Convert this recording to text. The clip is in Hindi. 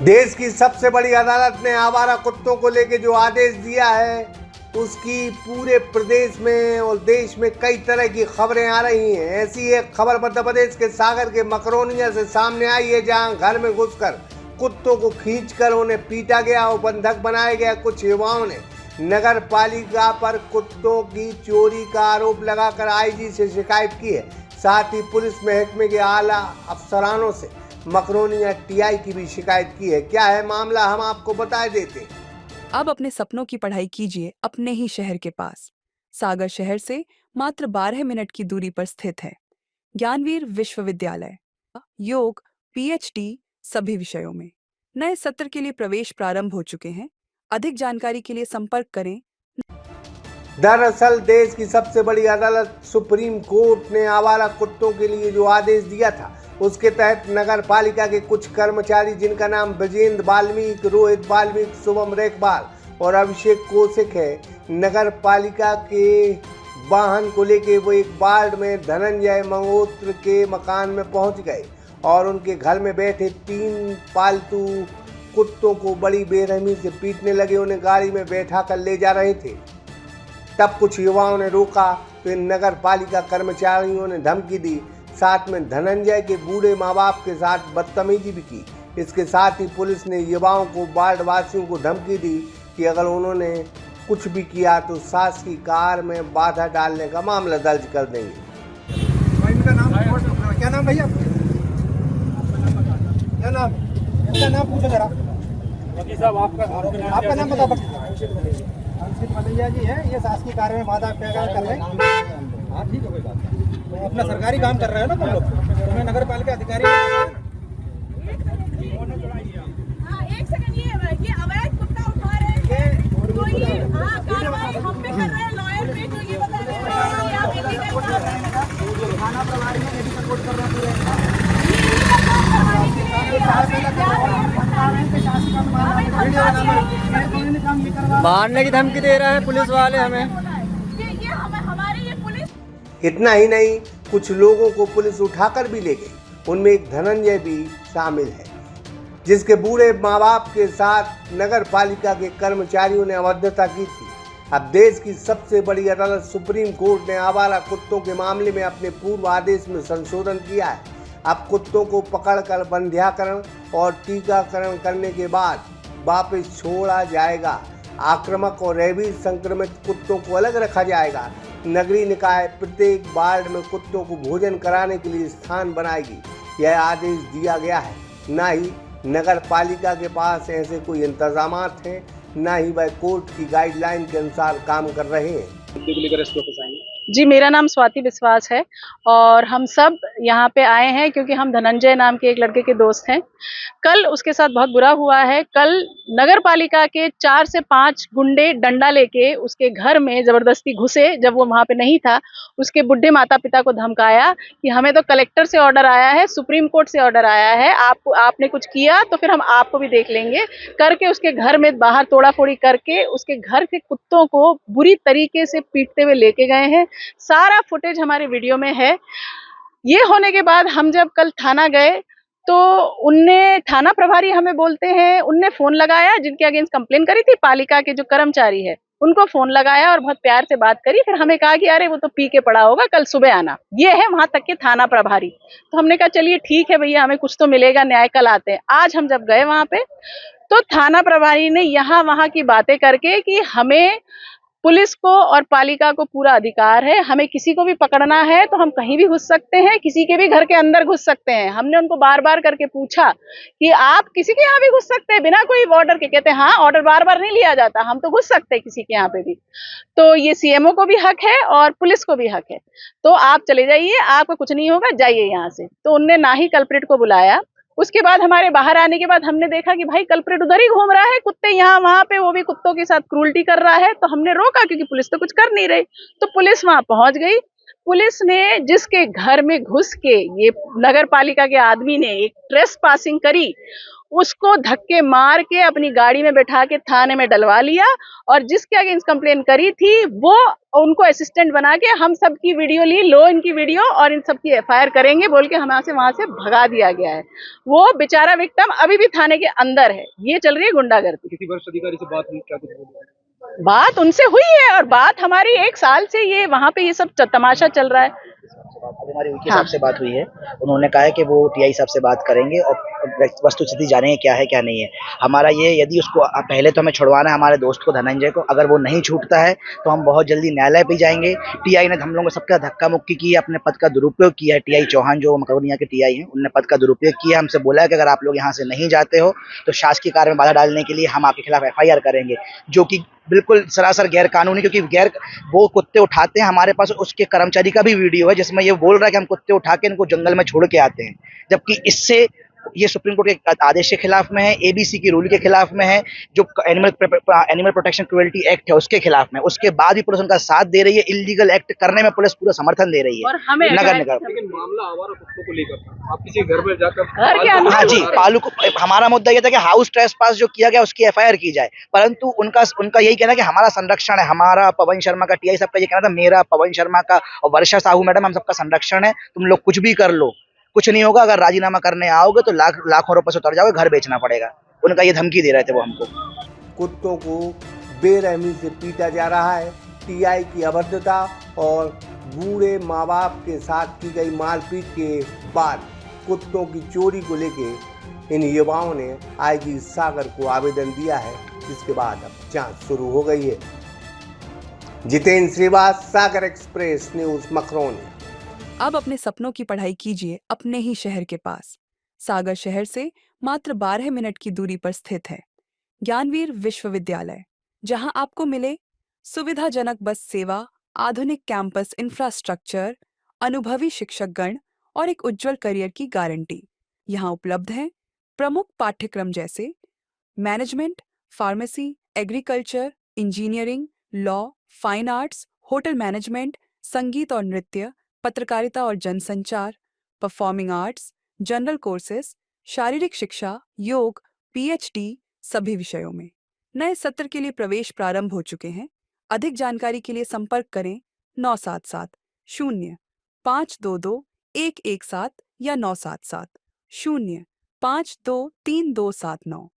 देश की सबसे बड़ी अदालत ने आवारा कुत्तों को लेकर जो आदेश दिया है उसकी पूरे प्रदेश में और देश में कई तरह की खबरें आ रही हैं। ऐसी एक खबर मध्य प्रदेश के सागर के मकरोनिया से सामने आई है, जहां घर में घुसकर कुत्तों को खींचकर उन्हें पीटा गया और बंधक बनाया गया। कुछ युवाओं ने नगर पालिका पर कुत्तों की चोरी का आरोप लगाकर आईजी से शिकायत की है। साथ ही पुलिस महकमे के आला अफसरानों से मकरोनिया टीआई की भी शिकायत की है। क्या है मामला, हम आपको बता देते हैं। अब अपने सपनों की पढ़ाई कीजिए अपने ही शहर के पास। सागर शहर से मात्र 12 मिनट की दूरी पर स्थित है ज्ञानवीर विश्वविद्यालय। योग, पीएचडी सभी विषयों में। नए सत्र के लिए प्रवेश प्रारंभ हो चुके हैं। अधिक जानकारी के लिए संपर्क करें। दरअसल देश की सबसे बड़ी अदालत सुप्रीम कोर्ट ने आवारा कुत्तों के लिए जो आदेश दिया था उसके तहत नगर पालिका के कुछ कर्मचारी, जिनका नाम ब्रजेंद्र वाल्मीकि, रोहित वाल्मीकि, शुभम रेखवाल और अभिषेक कौशिक है, नगर पालिका के वाहन को लेके वो एक वार्ड में धनंजय मल्होत्रा के मकान में पहुंच गए और उनके घर में बैठे 3 पालतू कुत्तों को बड़ी बेरहमी से पीटने लगे। उन्हें गाड़ी में बैठा कर ले जा रहे थे। तब कुछ युवाओं ने रोका तो इन नगर पालिका कर्मचारियों ने धमकी दी। साथ में धनंजय के बूढ़े माँ बाप के साथ बदतमीजी भी की। इसके साथ ही पुलिस ने युवाओं को, वार्ड वासियों को धमकी दी कि अगर उन्होंने कुछ भी किया तो शासकीय कार में बाधा डालने का मामला दर्ज कर देंगे। क्या नाम भैया? क्या नाम? इसका नाम पूछो जरा। वकील साहब आपका नाम बता। अंकित मलैया जी है, ये शासकीय कार्य में बाधा कर रहे हैं। हाँ ठीक है, कोई बात नहीं। तो अपना सरकारी काम कर रहे हो ना तुम लोग, तुम्हें नगर पालिका अधिकारी एक सेकंड, ये अवैध कुत्ता उठा रहे हैं तो ये कार्रवाई हम पे कर रहे हैं। लॉयर पे तो ये बता रहे हैं कि आप इलीगल थाना प्रभारी में यदि सपोर्ट कर रहे हैं मारने की धमकी दे रहा है पुलिस वाले हमें। हमारे ये पुलिस। इतना ही नहीं, कुछ लोगों को पुलिस उठाकर भी ले गई। उनमें एक धनंजय भी शामिल है, जिसके बूढ़े माँ बाप के साथ नगर पालिका के कर्मचारियों ने अभद्रता की थी। अब देश की सबसे बड़ी अदालत सुप्रीम कोर्ट ने आवारा कुत्तों के मामले में अपने पूर्व आदेश में संशोधन किया है। अब कुत्तों को पकड़कर बंध्याकरण और टीकाकरण करने के बाद वापस छोड़ा जाएगा। आक्रामक और रेबीज संक्रमित कुत्तों को अलग रखा जाएगा। नगरीय निकाय प्रत्येक वार्ड में कुत्तों को भोजन कराने के लिए स्थान बनाएगी। यह आदेश दिया गया है। न ही नगर पालिका के पास ऐसे कोई इंतजामात हैं, न ही वह कोर्ट की गाइडलाइन के अनुसार काम कर रहे हैं। जी, मेरा नाम स्वाति विश्वास है और हम सब यहाँ पे आए हैं क्योंकि हम धनंजय नाम के एक लड़के के दोस्त हैं। कल उसके साथ बहुत बुरा हुआ है। कल नगर पालिका के 4 से 5 गुंडे डंडा लेके उसके घर में जबरदस्ती घुसे जब वो वहाँ पे नहीं था। उसके बुढ़े माता पिता को धमकाया कि हमें तो कलेक्टर से ऑर्डर आया है, सुप्रीम कोर्ट से ऑर्डर आया है, आपने कुछ किया तो फिर हम आपको भी देख लेंगे करके उसके घर में बाहर तोड़ाफोड़ी करके उसके घर के कुत्तों को बुरी तरीके से पीटते हुए लेके गए हैं। सारा फुटेज हमारे वीडियो में है। ये होने के बाद हम जब कल थाना गए तो उनने, थाना प्रभारी हमें बोलते हैं, उनने फोन लगाया, जिनके अगेंस्ट कंप्लेन करी थी पालिका के जो कर्मचारी है उनको फोन लगाया और बहुत प्यार से बात करी। फिर हमें कहा कि अरे वो तो पी के पड़ा होगा, कल सुबह आना। ये है वहां तक के थाना प्रभारी। तो हमने कहा चलिए ठीक है भैया, हमें कुछ तो मिलेगा, न्याय, कल आते हैं। आज हम जब गए वहां पे तो थाना प्रभारी ने यहाँ वहां की बातें करके कि हमें, पुलिस को और पालिका को पूरा अधिकार है, हमें किसी को भी पकड़ना है तो हम कहीं भी घुस सकते हैं, किसी के भी घर के अंदर घुस सकते हैं। हमने उनको बार बार करके पूछा कि आप किसी के यहाँ भी घुस सकते हैं बिना कोई ऑर्डर के? कहते हैं हाँ, ऑर्डर बार बार नहीं लिया जाता, हम तो घुस सकते हैं किसी के यहाँ पे भी। तो ये सीएमओ को भी हक है और पुलिस को भी हक है, तो आप चले जाइए, आपको कुछ नहीं होगा, जाइए यहाँ से। तो उनने ना ही कल्प्रिट को बुलाया। उसके बाद हमारे बाहर आने के बाद हमने देखा कि भाई कल्प्रिट उधर ही घूम रहा है, कुत्ते यहाँ वहां पे, वो भी कुत्तों के साथ क्रूरटी कर रहा है। तो हमने रोका क्योंकि पुलिस तो कुछ कर नहीं रही। तो पुलिस वहां पहुंच गई। पुलिस ने जिसके घर में घुस के ये नगर पालिका के आदमी ने एक ट्रेस पासिंग करी, उसको धक्के मार के अपनी गाड़ी में बैठा के थाने में डलवा लिया, और जिसके अगेंस्ट कंप्लेन करी थी वो उनको असिस्टेंट बना के हम सब की वीडियो ली, लो इनकी वीडियो और इन सब की एफआईआर करेंगे बोल के हमें से वहां से भगा दिया गया है। वो बेचारा विक्टिम अभी भी थाने के अंदर है। ये चल रही है गुंडागर्दी। किसी वरिष्ठ अधिकारी से बात हुई, क्या कुछ बोला? बात उनसे हुई है, और बात हमारी 1 साल से ये वहां पे ये सब तमाशा चल रहा है। हमारी उनके साहब से बात हुई है। उन्होंने कहा है कि वो टीआई साहब से बात करेंगे और वस्तु स्थिति जानेंगे क्या है क्या नहीं है। हमारा ये, यदि उसको पहले तो हमें छुड़वाना है हमारे दोस्त को, धनंजय को। अगर वो नहीं छूटता है तो हम बहुत जल्दी न्यायालय पे जाएंगे। टीआई ने हम लोगों को सबका धक्का मुक्की की है, अपने पद का दुरुपयोग किया है। टीआई चौहान जो मकरोनिया के टीआई हैं, उन्होंने पद का दुरुपयोग किया। हमसे बोला है कि अगर आप लोग यहाँ से नहीं जाते हो तो शासकीय कार्य में बाधा डालने के लिए हम आपके खिलाफ एफआईआर करेंगे, जो कि बिल्कुल सरासर गैर कानूनी, क्योंकि वो कुत्ते उठाते हैं। हमारे पास उसके कर्मचारी का भी वीडियो है जिसमें ये बोल रहा है कि हम कुत्ते उठा के इनको जंगल में छोड़ के आते हैं, जबकि इससे ये सुप्रीम कोर्ट के आदेश के खिलाफ में है, एबीसी की रूल के खिलाफ में है, जो एनिमल प्रोटेक्शन क्रुएल्टी एक्ट है उसके खिलाफ में। उसके बाद भी पुलिस उनका साथ दे रही है। इलीगल एक्ट करने में पुलिस पूरा समर्थन दे रही है। और हमें नगर निगम, लेकिन मामला आवारा कुत्तों को लेकर था। आप किसी घर में जाकर घर के अंदर हाँ जी, पालू को, हमारा मुद्दा ये था कि हाउस ट्रेसपास जो किया गया उसकी एफआईआर की जाए, परंतु उनका यही कहना है कि हमारा संरक्षण है। हमारा पवन शर्मा का, टीआई साहब का ये कहना था, मेरा, पवन शर्मा का और वर्षा साहू मैडम, हम सबका संरक्षण है। तुम लोग कुछ भी कर लो, कुछ नहीं होगा। अगर राजीनामा करने आओगे तो लाखों रुपए से उतर जाओगे, घर बेचना पड़ेगा। उनका ये धमकी दे रहे थे वो हमको। कुत्तों को बेरहमी से पीटा जा रहा है। टीआई की अभद्रता और बूढ़े माँ बाप के साथ की गई मारपीट के बाद कुत्तों की चोरी को लेके इन युवाओं ने आईजी सागर को आवेदन दिया है, जिसके बाद अब जांच शुरू हो गई है। जितेंद्र श्रीवास, सागर एक्सप्रेस न्यूज, मखरौनी। अब अपने सपनों की पढ़ाई कीजिए अपने ही शहर के पास। सागर शहर से मात्र 12 मिनट की दूरी पर स्थित है ज्ञानवीर विश्वविद्यालय, जहां आपको मिले सुविधाजनक बस सेवा, आधुनिक कैंपस इंफ्रास्ट्रक्चर, अनुभवी शिक्षकगण और एक उज्जवल करियर की गारंटी। यहां उपलब्ध हैं प्रमुख पाठ्यक्रम जैसे management, pharmacy, agriculture, engineering, law, fine arts, hotel management, संगीत और नृत्य, पत्रकारिता और जनसंचार, परफॉर्मिंग आर्ट्स, जनरल कोर्सेज, शारीरिक शिक्षा, योग, पीएचडी सभी विषयों में। नए सत्र के लिए प्रवेश प्रारंभ हो चुके हैं। अधिक जानकारी के लिए संपर्क करें 977 0 522 117 या 977 0 523 279।